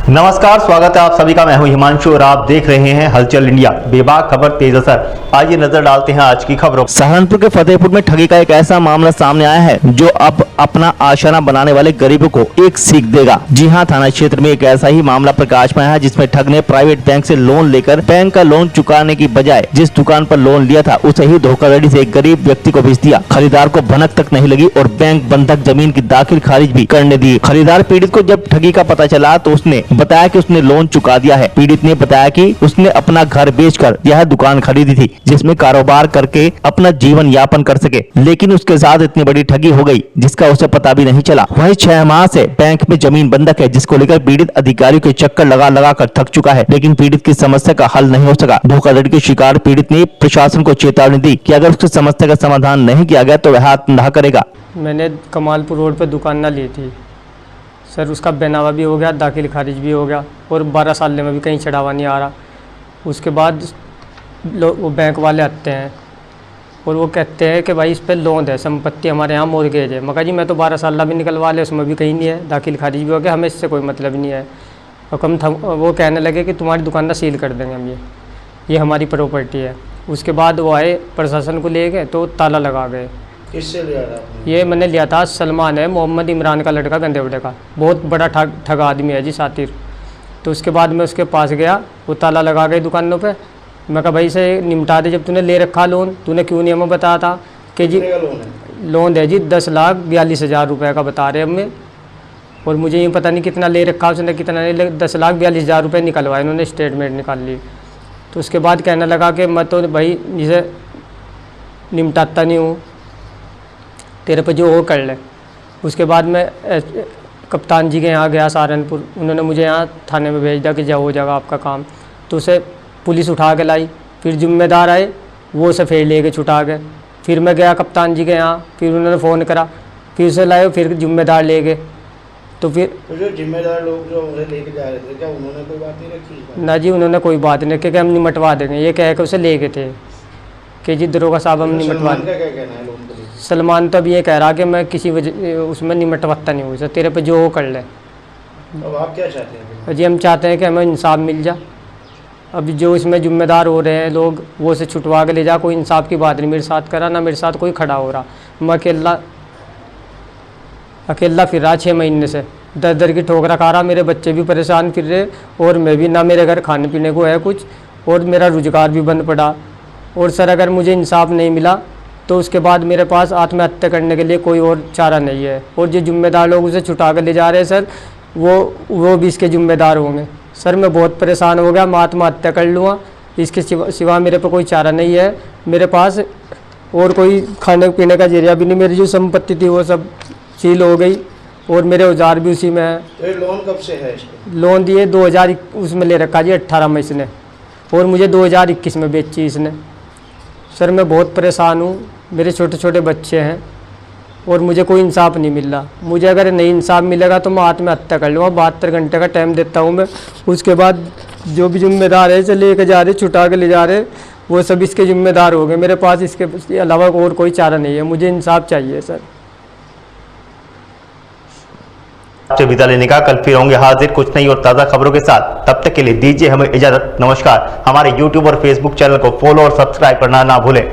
नमस्कार, स्वागत है आप सभी का। मैं हूं हिमांशु और आप देख रहे हैं हलचल इंडिया। बेबाक खबर तेज असर। आइए नजर डालते हैं आज की खबरों। सहारनपुर के फतेहपुर में ठगी का एक ऐसा मामला सामने आया है जो अब अपना आशियाना बनाने वाले गरीबों को एक सीख देगा। जी हां, थाना क्षेत्र में एक ऐसा ही मामला प्रकाश में आया है जिसमें ठग ने प्राइवेट बैंक से लोन लेकर बैंक का लोन चुकाने की बजाय जिस दुकान पर लोन लिया था उसे ही धोखाधड़ी से एक गरीब व्यक्ति को बेच दिया। खरीदार को भनक तक नहीं लगी और बैंक बंधक जमीन की दाखिल खारिज भी करने दी। खरीदार पीड़ित को जब ठगी का पता चला तो उसने बताया कि उसने लोन चुका दिया है। पीड़ित ने बताया कि उसने अपना घर बेचकर यह दुकान खरीदी थी जिसमें कारोबार करके अपना जीवन यापन कर सके, लेकिन उसके साथ इतनी बड़ी ठगी हो गई जिसका उसे पता भी नहीं चला। वहीं 6 माह से बैंक में जमीन बंधक है जिसको लेकर पीड़ित अधिकारियों के चक्कर लगा कर थक चुका है, लेकिन पीड़ित की समस्या का हल नहीं हो सका। धोखाधड़ी के शिकार पीड़ित ने प्रशासन को चेतावनी दी कि अगर उसकी समस्या का समाधान नहीं किया गया तो वह आत्मदाह करेगा। मैंने कमालपुर रोड पे दुकान ना ली थी सर, उसका बनावा भी हो गया, दाखिल खारिज भी हो गया और 12 साल में भी कहीं चढ़ावा नहीं आ रहा। उसके बाद वो बैंक वाले आते हैं और वो कहते हैं कि भाई इस पर लोन है, संपत्ति हमारे यहाँ मॉर्गेज है। मगर जी मैं तो 12 साल भी निकलवा ले, उसमें भी कहीं नहीं है, दाखिल खारिज भी हो गया, हमें इससे कोई मतलब नहीं है। और वो कहने लगे कि तुम्हारी दुकान ना सील कर देंगे हम, ये हमारी प्रॉपर्टी है। उसके बाद वो आए, प्रशासन को ले गए तो ताला लगा गए। किससे लिया था? ये मैंने लिया था, सलमान है, मोहम्मद इमरान का लड़का, गंदेवड़े का, बहुत बड़ा ठग आदमी है जी, सातिर। तो उसके बाद मैं उसके पास गया, वो ताला लगा गए दुकानों पे। मैं कहा भाई से निपटा दे, जब तूने ले रखा लोन, तूने क्यों नहीं हमें बताया था कि जी लोन है जी 10,42,000 रुपये का बता रहे हमें, और मुझे ये पता नहीं कितना ले रखा उसने, कितना नहीं, 10,42,000 रुपये निकलवाए इन्होंने, स्टेटमेंट निकाल ली। तो उसके बाद कहने लगा कि मैं तो भाई जिसे निपटाता नहीं हूँ, तेरे पे जो हो कर ले। उसके बाद मैं कप्तान जी के यहाँ गया सहारनपुर, उन्होंने मुझे यहाँ थाने में भेज दिया कि जाओ हो जाएगा आपका काम। तो उसे पुलिस उठा के लाई, फिर जिम्मेदार आए, वो उसे फिर ले के छुटा गए। फिर मैं गया कप्तान जी के यहाँ, फिर उन्होंने फ़ोन करा, फिर उसे लाए, फिर जिम्मेदार ले गए। तो फिर तो जो जिम्मेदार लोग जो उसे लेके जा रहे थे, क्या उन्होंने कोई बात नहीं रखी? ना जी, उन्होंने कोई बात नहीं रखी कि हम निमटवा देंगे, ये कह के उसे ले गए थे कि जी दरोगा साहब हम निमटवा देंगे। क्या कहना है लोन के लिए? सलमान तो अब ये कह रहा कि मैं किसी वजह उसमें निमटवाता नहीं हूँ सर, तेरे पे जो हो कर ले। अब आप क्या चाहते हैं? जी हम चाहते हैं कि हमें इंसाफ मिल जाए। अब जो इसमें जिम्मेदार हो रहे हैं लोग, वो से छुटवा के ले जा, कोई इंसाफ की बात नहीं मेरे साथ करा, ना मेरे साथ कोई खड़ा हो रहा। मैं अकेला फिर रहा 6 महीने से, दर की ठोकरा खा रहा, मेरे बच्चे भी परेशान फिर रहे और मैं भी, ना मेरे घर खाने पीने को है कुछ, और मेरा रोजगार भी बंद पड़ा। और सर अगर मुझे इंसाफ नहीं मिला तो उसके बाद मेरे पास आत्महत्या करने के लिए कोई और चारा नहीं है। और जो जिम्मेदार लोग उसे छुटा कर ले जा रहे हैं सर, वो भी इसके जिम्मेदार होंगे। सर मैं बहुत परेशान हो गया, मैं आत्महत्या कर लूँगा, इसके सिवा मेरे पे कोई चारा नहीं है। मेरे पास और कोई खाने पीने का जरिया भी नहीं, मेरी जो संपत्ति थी वो सब सील हो गई और मेरे औजार भी उसी में है। तो ये लोन कब से है इसको? लोन दिए 2000 उसमें ले रखा जी 18 में इसने, और मुझे 2021 में बेची इसने। सर मैं बहुत परेशान हूँ, मेरे छोटे छोटे बच्चे हैं और मुझे कोई इंसाफ नहीं मिल रहा। मुझे अगर नहीं इंसाफ मिलेगा तो मैं आत्महत्या कर लूँगा। 72 घंटे का टाइम देता हूँ मैं। उसके बाद जो भी जिम्मेदार है इसे लेके जा रहे, छुटा के ले जा रहे, वो सब इसके जिम्मेदार हो गए। मेरे पास इसके अलावा और कोई चारा नहीं है, मुझे इंसाफ चाहिए सर। आपसे विदा लेने का, कल फिर होंगे हाजिर कुछ नई और ताज़ा खबरों के साथ। तब तक के लिए दीजिए हमें इजाजत। नमस्कार। हमारे YouTube और Facebook चैनल को फॉलो और सब्सक्राइब करना ना भूलें।